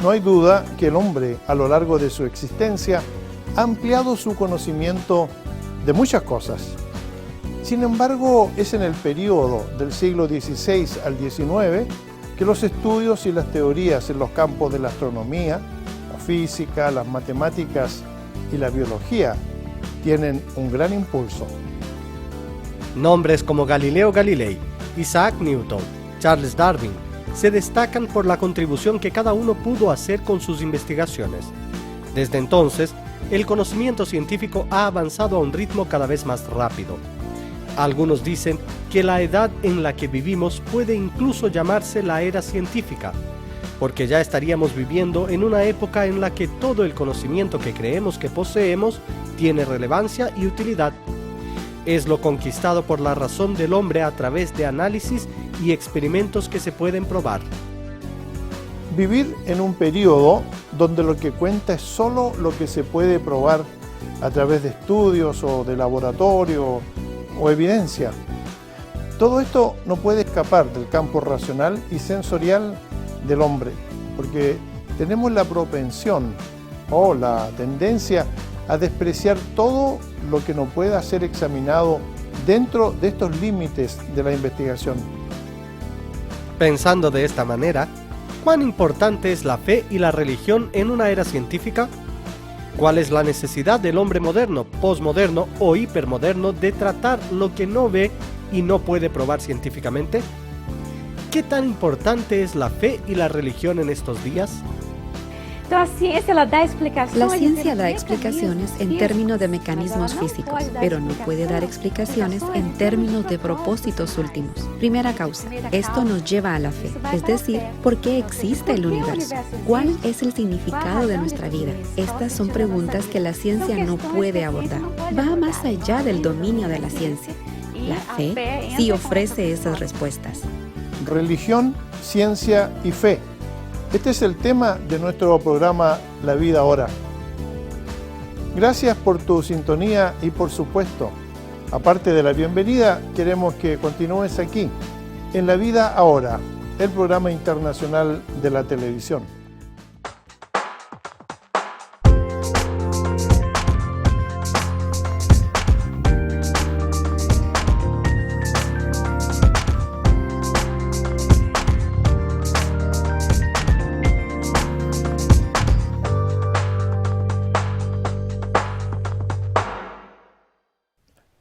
No hay duda que el hombre, a lo largo de su existencia, ha ampliado su conocimiento de muchas cosas. Sin embargo, es en el período del siglo XVI al XIX que los estudios y las teorías en los campos de la astronomía, la física, las matemáticas y la biología tienen un gran impulso. Nombres como Galileo Galilei, Isaac Newton, Charles Darwin se destacan por la contribución que cada uno pudo hacer con sus investigaciones. Desde entonces, el conocimiento científico ha avanzado a un ritmo cada vez más rápido. Algunos dicen que la edad en la que vivimos puede incluso llamarse la era científica, porque ya estaríamos viviendo en una época en la que todo el conocimiento que creemos que poseemos tiene relevancia y utilidad. Es lo conquistado por la razón del hombre a través de análisis y experimentos que se pueden probar. Vivir en un periodo donde lo que cuenta es solo lo que se puede probar a través de estudios o de laboratorio o evidencia. Todo esto no puede escapar del campo racional y sensorial del hombre, porque tenemos la propensión o la tendencia a despreciar todo lo que no pueda ser examinado dentro de estos límites de la investigación. Pensando de esta manera, ¿cuán importante es la fe y la religión en una era científica? ¿Cuál es la necesidad del hombre moderno, posmoderno o hipermoderno de tratar lo que no ve y no puede probar científicamente? ¿Qué tan importante es la fe y la religión en estos días? La ciencia da explicaciones en términos de mecanismos físicos, pero no puede dar explicaciones en términos de propósitos últimos. Primera causa, esto nos lleva a la fe, es decir, ¿por qué existe el universo? ¿Cuál es el significado de nuestra vida? Estas son preguntas que la ciencia no puede abordar. Va más allá del dominio de la ciencia. La fe sí ofrece esas respuestas. Religión, ciencia y fe. Este es el tema de nuestro programa La Vida Ahora. Gracias por tu sintonía y por supuesto, aparte de la bienvenida, queremos que continúes aquí, en La Vida Ahora, el programa internacional de la televisión.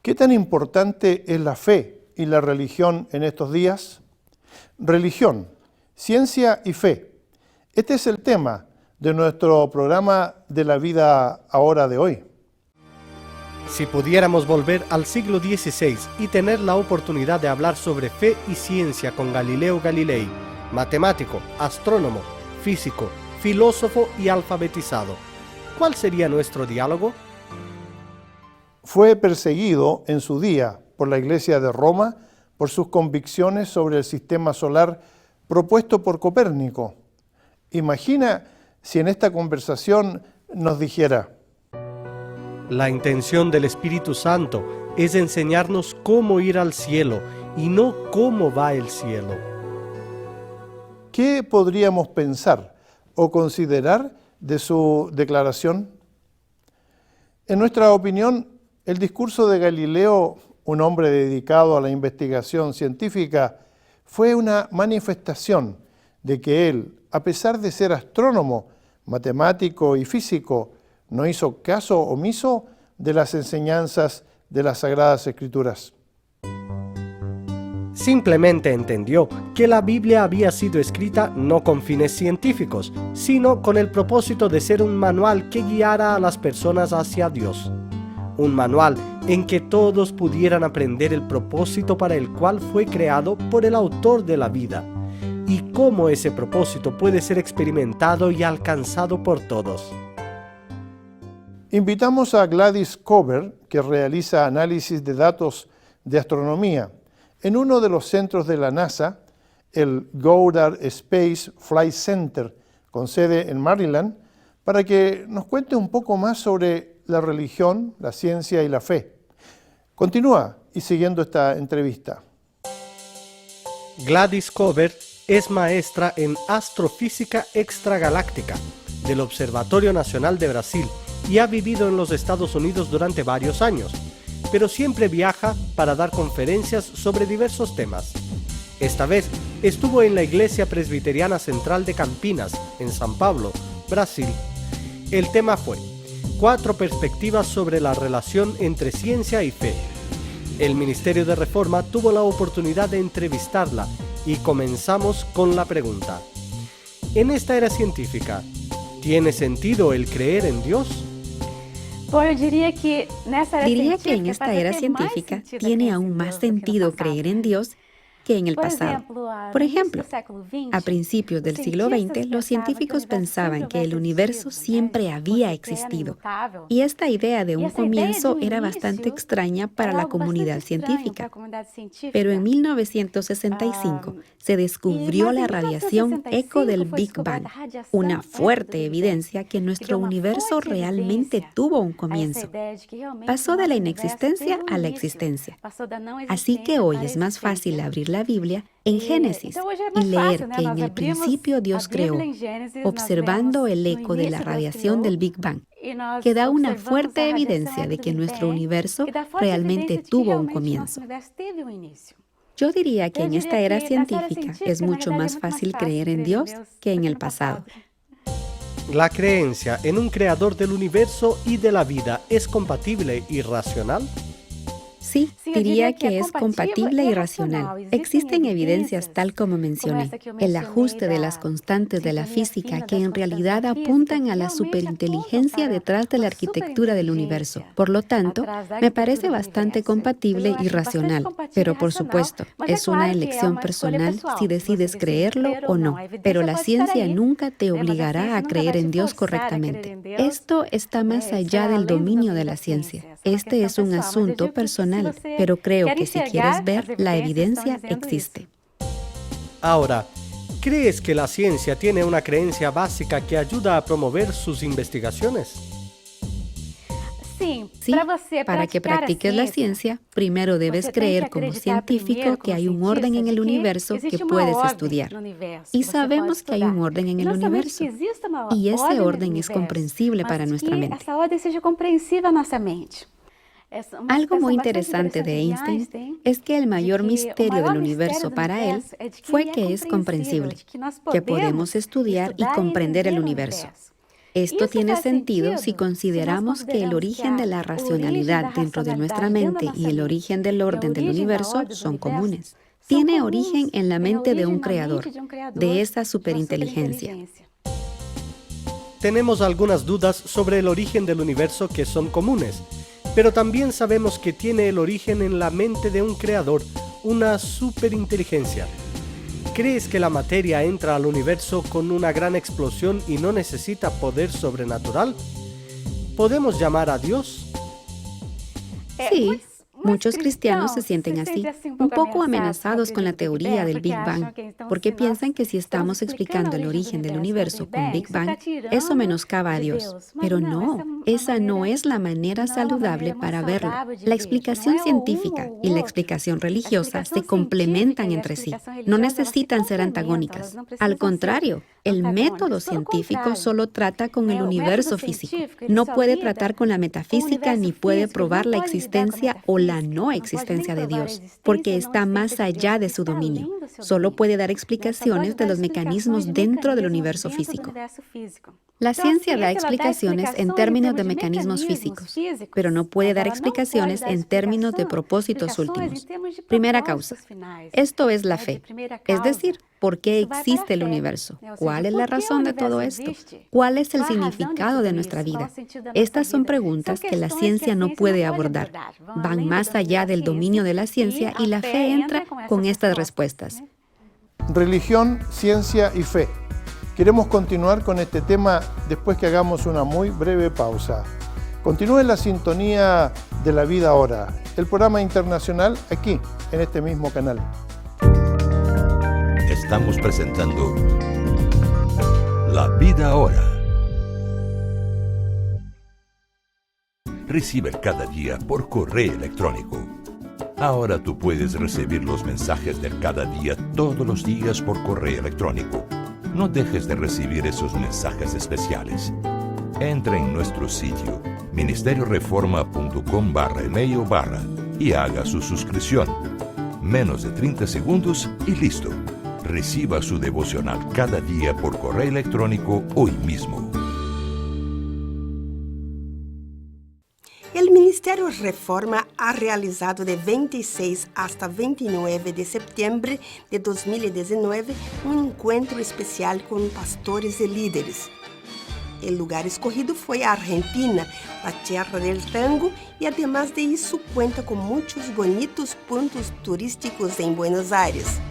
¿Qué tan importante es la fe y la religión en estos días? Religión, ciencia y fe. Este es el tema de nuestro programa de La Vida Ahora de hoy. Si pudiéramos volver al siglo XVI y tener la oportunidad de hablar sobre fe y ciencia con Galileo Galilei, matemático, astrónomo, físico, filósofo y alfabetizado, ¿cuál sería nuestro diálogo? Fue perseguido en su día por la Iglesia de Roma por sus convicciones sobre el sistema solar propuesto por Copérnico. Imagina si en esta conversación nos dijera: la intención del Espíritu Santo es enseñarnos cómo ir al cielo y no cómo va el cielo. ¿Qué podríamos pensar o considerar de su declaración? En nuestra opinión, el discurso de Galileo, un hombre dedicado a la investigación científica, fue una manifestación de que él, a pesar de ser astrónomo, matemático y físico, no hizo caso omiso de las enseñanzas de las Sagradas Escrituras. Simplemente entendió que la Biblia había sido escrita no con fines científicos, sino con el propósito de ser un manual que guiara a las personas hacia Dios. Un manual en que todos pudieran aprender el propósito para el cual fue creado por el autor de la vida, y cómo ese propósito puede ser experimentado y alcanzado por todos. Invitamos a Gladys Cover, que realiza análisis de datos de astronomía en uno de los centros de la NASA, el Goddard Space Flight Center, con sede en Maryland, para que nos cuente un poco más sobre la religión, la ciencia y la fe. Continúa y siguiendo esta entrevista. Gladys Cover Es maestra en astrofísica extragaláctica del Observatorio Nacional de Brasil y ha vivido en los Estados Unidos durante varios años, pero siempre viaja para dar conferencias sobre diversos temas. Esta vez estuvo en la Iglesia Presbiteriana Central de Campinas, en São Paulo, Brasil. El tema fue 4 perspectivas sobre la relación entre ciencia y fe. El Ministerio de Reforma tuvo la oportunidad de entrevistarla y comenzamos con la pregunta: en esta era científica, ¿tiene sentido el creer en Dios? Diría que en esta era científica tiene aún más sentido creer en Dios que en el pasado. Por ejemplo, a principios del siglo XX, los científicos pensaban que el universo siempre había existido, y esta idea de un comienzo era bastante extraña para la comunidad científica. Pero en 1965 se descubrió la radiación eco del Big Bang, una fuerte evidencia que nuestro universo realmente tuvo un comienzo. Pasó de la inexistencia a la existencia. Así que hoy es más fácil abrir la Biblia en Génesis y leer que en el principio Dios creó, observando el eco de la radiación del Big Bang, que da una fuerte evidencia de que nuestro universo realmente tuvo un comienzo. Yo diría que en esta era científica es mucho más fácil creer en Dios que en el pasado. ¿La creencia en un creador del universo y de la vida es compatible y racional? Sí, diría que es compatible y racional. Existen evidencias tal como mencioné, el ajuste de las constantes de la física que en realidad apuntan a la superinteligencia detrás de la arquitectura del universo. Por lo tanto, me parece bastante compatible y racional. Pero por supuesto, es una elección personal si decides creerlo o no. Pero la ciencia nunca te obligará a creer en Dios correctamente. Esto está más allá del dominio de la ciencia. Este es un asunto personal, pero creo que si quieres ver, la evidencia existe. Ahora, ¿crees que la ciencia tiene una creencia básica que ayuda a promover sus investigaciones? Sí, para que practiques la ciencia, primero debes creer como científico que hay un orden en el universo que puedes estudiar. Y sabemos que hay un orden en el universo, y ese orden es comprensible para nuestra mente. Algo muy interesante de Einstein es que el mayor misterio del universo para él fue que es comprensible, que podemos estudiar y comprender el universo. Esto tiene sentido si consideramos que el origen de la racionalidad dentro de nuestra mente y el origen del orden del universo son comunes. Tiene origen en la mente de un creador, de esa superinteligencia. Tenemos algunas dudas sobre el origen del universo que son comunes, pero también sabemos que tiene el origen en la mente de un creador, una superinteligencia. ¿Crees que la materia entra al universo con una gran explosión y no necesita poder sobrenatural? ¿Podemos llamar a Dios? Sí. Muchos cristianos se sienten así, un poco amenazados con la teoría del Big Bang, porque piensan que si estamos explicando el origen del universo con Big Bang, eso menoscaba a Dios. Pero no, esa no es la manera saludable para verlo. La explicación científica y la explicación religiosa se complementan entre sí, no necesitan ser antagónicas. Al contrario, el método científico solo trata con el universo físico, no puede tratar con la metafísica ni puede probar la existencia o la no existencia de Dios, porque está más allá de su dominio. Solo puede dar explicaciones de los mecanismos dentro del universo físico. La ciencia da explicaciones en términos de mecanismos físicos, pero no puede dar explicaciones en términos de propósitos últimos. Primera causa. Esto es la fe, es decir, ¿por qué existe el universo? ¿Cuál es la razón de todo esto? ¿Cuál es el significado de nuestra vida? Estas son preguntas que la ciencia no puede abordar. Van más allá del dominio de la ciencia y la fe entra con estas respuestas. Religión, ciencia y fe. Queremos continuar con este tema después que hagamos una muy breve pausa. Continúe la sintonía de La Vida Ahora, el programa internacional aquí, en este mismo canal. Estamos presentando La Vida Ahora. Recibe cada día por correo electrónico Ahora tú puedes recibir los mensajes de cada día todos los días por correo electrónico. No dejes de recibir esos mensajes especiales. Entre en nuestro sitio ministerioreforma.com/email/ y haga su suscripción. Menos de 30 segundos y listo. Reciba su devocional cada día por correo electrónico hoy mismo. El Ministerio Reforma ha realizado de 26 hasta 29 de septiembre de 2019 un encuentro especial con pastores y líderes. El lugar escogido fue Argentina, la tierra del tango, y además de eso cuenta con muchos bonitos puntos turísticos en Buenos Aires.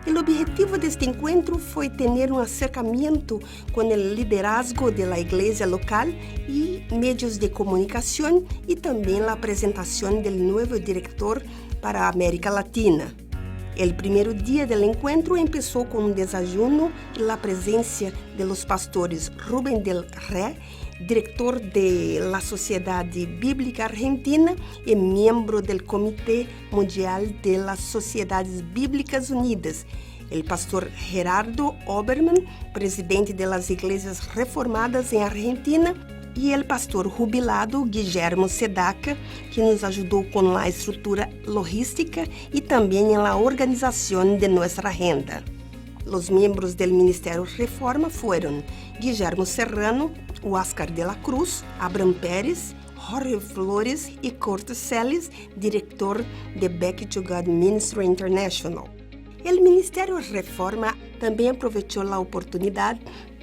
El objetivo de este encuentro fue tener un acercamiento con el liderazgo de la iglesia local y medios de comunicación y también la presentación del nuevo director para América Latina. El primer día del encuentro empezó con un desayuno y la presencia de los pastores Rubén del Rey, director de la Sociedad Bíblica Argentina y miembro del Comité Mundial de las Sociedades Bíblicas Unidas, el pastor Gerardo Oberman, presidente de las Iglesias Reformadas en Argentina, y el pastor jubilado Guillermo Sedaca, que nos ayudó con la estructura logística y también en la organización de nuestra agenda. Los miembros del Ministerio Reforma fueron Guillermo Serrano, Oscar de la Cruz, Abraham Pérez, Jorge Flores y Kurt Celis, director de Back to God Ministry International. El Ministerio Reforma también aprovechó la oportunidad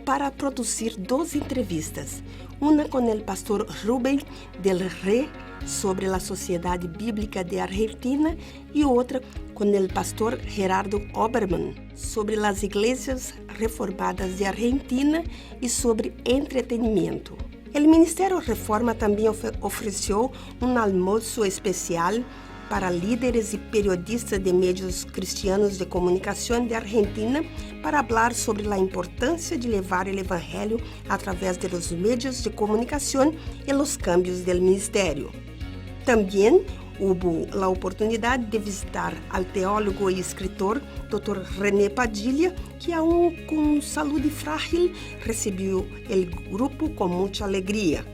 para producir 2 entrevistas, una con el pastor Rubén del Rey sobre la Sociedad Bíblica de Argentina y otra con el pastor Gerardo Oberman sobre las iglesias reformadas de Argentina y sobre entretenimiento. El Ministerio Reforma también ofreció un almuerzo especial para líderes y periodistas de medios cristianos de comunicación de Argentina para hablar sobre la importancia de llevar el Evangelio a través de los medios de comunicación y los cambios del ministerio. También hubo la oportunidad de visitar al teólogo y escritor Dr. René Padilla, que aún con salud frágil recibió el grupo con mucha alegría.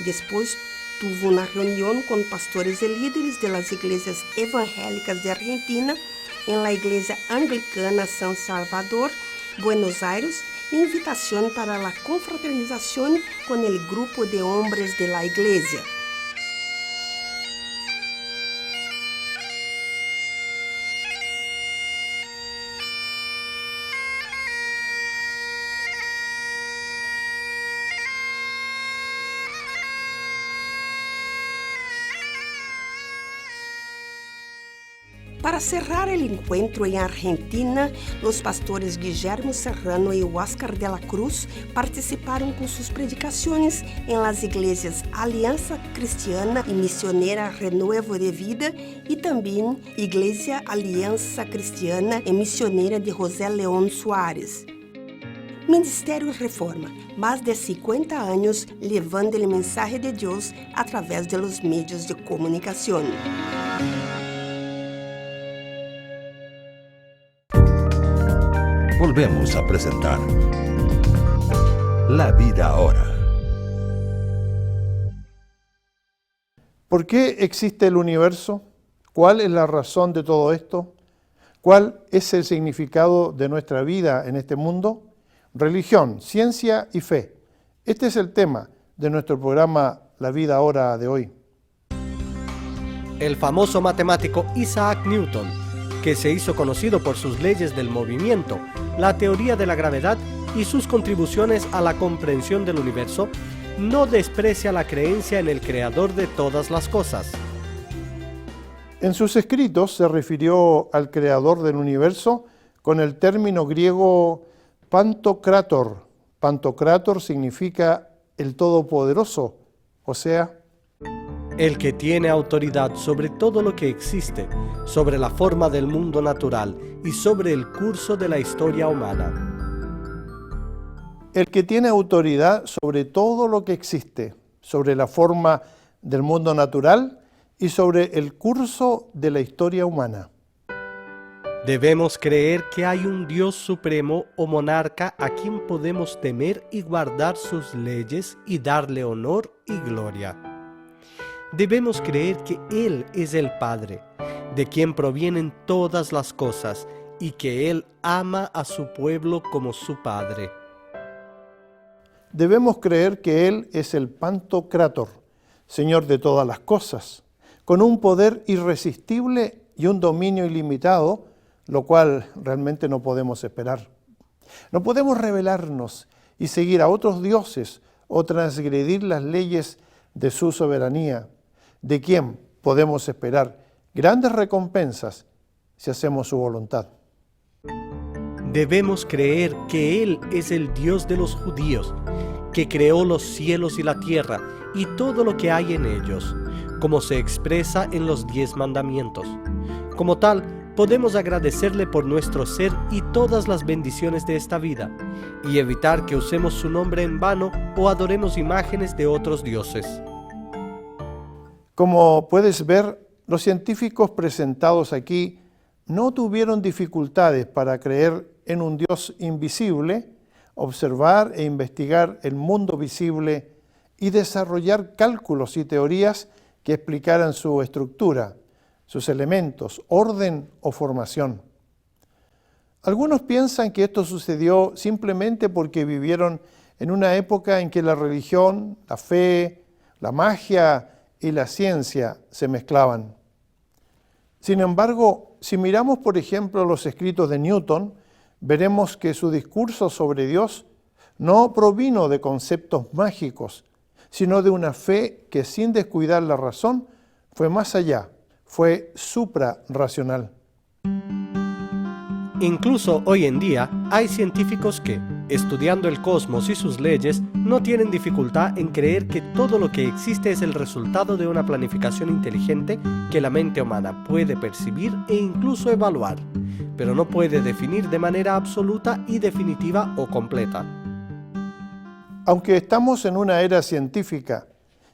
Después tuvo una reunión con pastores y líderes de las iglesias evangélicas de Argentina en la iglesia anglicana San Salvador, Buenos Aires, invitación para la confraternización con el grupo de hombres de la iglesia. Para cerrar el encuentro en Argentina, los pastores Guillermo Serrano y Oscar de la Cruz participaron con sus predicaciones en las iglesias Alianza Cristiana y Misionera Renuevo de Vida y también Iglesia Alianza Cristiana y Misionera de José León Suárez. Ministerio Reforma, más de 50 años llevando el mensaje de Dios a través de los medios de comunicación. Volvemos a presentar La Vida Ahora. ¿Por qué existe el universo? ¿Cuál es la razón de todo esto? ¿Cuál es el significado de nuestra vida en este mundo? Religión, ciencia y fe. Este es el tema de nuestro programa La Vida Ahora de hoy. El famoso matemático Isaac Newton, que se hizo conocido por sus leyes del movimiento, la teoría de la gravedad y sus contribuciones a la comprensión del universo, no desprecia la creencia en el creador de todas las cosas. En sus escritos se refirió al creador del universo con el término griego Pantocrátor. Pantocrátor significa el Todopoderoso, o sea, el que tiene autoridad sobre todo lo que existe, sobre la forma del mundo natural y sobre el curso de la historia humana. El que tiene autoridad sobre todo lo que existe, sobre la forma del mundo natural y sobre el curso de la historia humana. Debemos creer que hay un Dios supremo o monarca a quien podemos temer y guardar sus leyes y darle honor y gloria. Debemos creer que Él es el Padre, de quien provienen todas las cosas, y que Él ama a su pueblo como su Padre. Debemos creer que Él es el Pantocrátor, Señor de todas las cosas, con un poder irresistible y un dominio ilimitado, lo cual realmente no podemos esperar. No podemos rebelarnos y seguir a otros dioses o transgredir las leyes de su soberanía, de quien podemos esperar grandes recompensas si hacemos su voluntad. Debemos creer que Él es el Dios de los judíos, que creó los cielos y la tierra y todo lo que hay en ellos, como se expresa en los 10 mandamientos. Como tal, podemos agradecerle por nuestro ser y todas las bendiciones de esta vida, y evitar que usemos su nombre en vano o adoremos imágenes de otros dioses. Como puedes ver, los científicos presentados aquí no tuvieron dificultades para creer en un Dios invisible, observar e investigar el mundo visible y desarrollar cálculos y teorías que explicaran su estructura, sus elementos, orden o formación. Algunos piensan que esto sucedió simplemente porque vivieron en una época en que la religión, la fe, la magia y la ciencia se mezclaban. Sin embargo, si miramos por ejemplo los escritos de Newton, veremos que su discurso sobre Dios no provino de conceptos mágicos, sino de una fe que sin descuidar la razón fue más allá, fue suprarracional. Incluso hoy en día hay científicos que, estudiando el cosmos y sus leyes, no tienen dificultad en creer que todo lo que existe es el resultado de una planificación inteligente que la mente humana puede percibir e incluso evaluar, pero no puede definir de manera absoluta y definitiva o completa. Aunque estamos en una era científica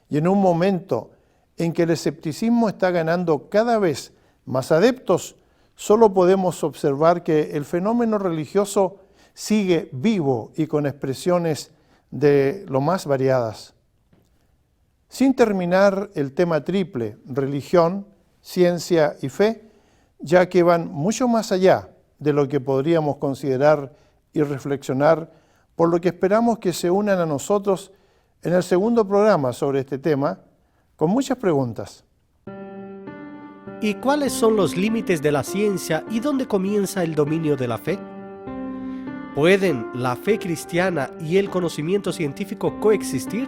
y en un momento en que el escepticismo está ganando cada vez más adeptos, solo podemos observar que el fenómeno religioso sigue vivo y con expresiones de lo más variadas. Sin terminar el tema triple, religión, ciencia y fe, ya que van mucho más allá de lo que podríamos considerar y reflexionar, por lo que esperamos que se unan a nosotros en el segundo programa sobre este tema, con muchas preguntas. ¿Y cuáles son los límites de la ciencia y dónde comienza el dominio de la fe? ¿Pueden la fe cristiana y el conocimiento científico coexistir?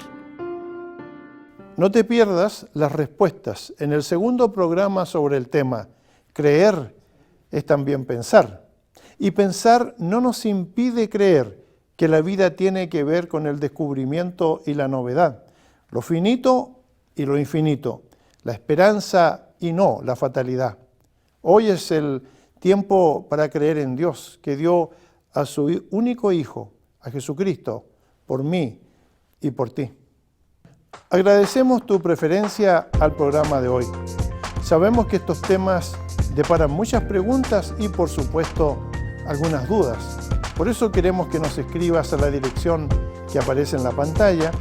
No te pierdas las respuestas en el segundo programa sobre el tema. Creer es también pensar. Y pensar no nos impide creer que la vida tiene que ver con el descubrimiento y la novedad, lo finito y lo infinito, la esperanza y no la fatalidad. Hoy es el tiempo para creer en Dios, que dio a su único Hijo, a Jesucristo, por mí y por ti. Agradecemos tu preferencia al programa de hoy. Sabemos que estos temas deparan muchas preguntas y, por supuesto, algunas dudas. Por eso queremos que nos escribas a la dirección que aparece en la pantalla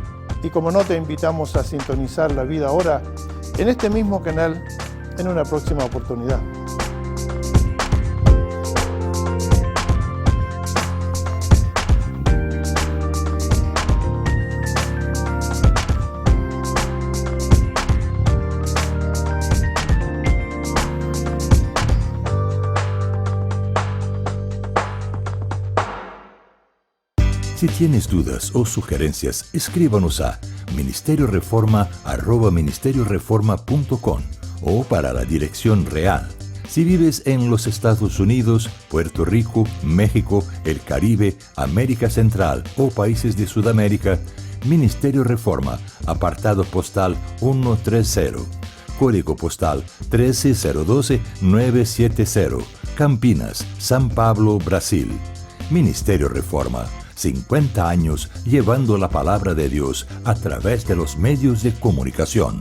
y, como no, te invitamos a sintonizar La Vida Ahora en este mismo canal en una próxima oportunidad. Si tienes dudas o sugerencias, escríbanos a ministerioreforma@ministerioreforma.com o para la dirección real. Si vives en los Estados Unidos, Puerto Rico, México, el Caribe, América Central o países de Sudamérica, Ministerio Reforma, apartado postal 130, código postal 13012-970, Campinas, San Pablo, Brasil. Ministerio Reforma, 50 años llevando la palabra de Dios a través de los medios de comunicación.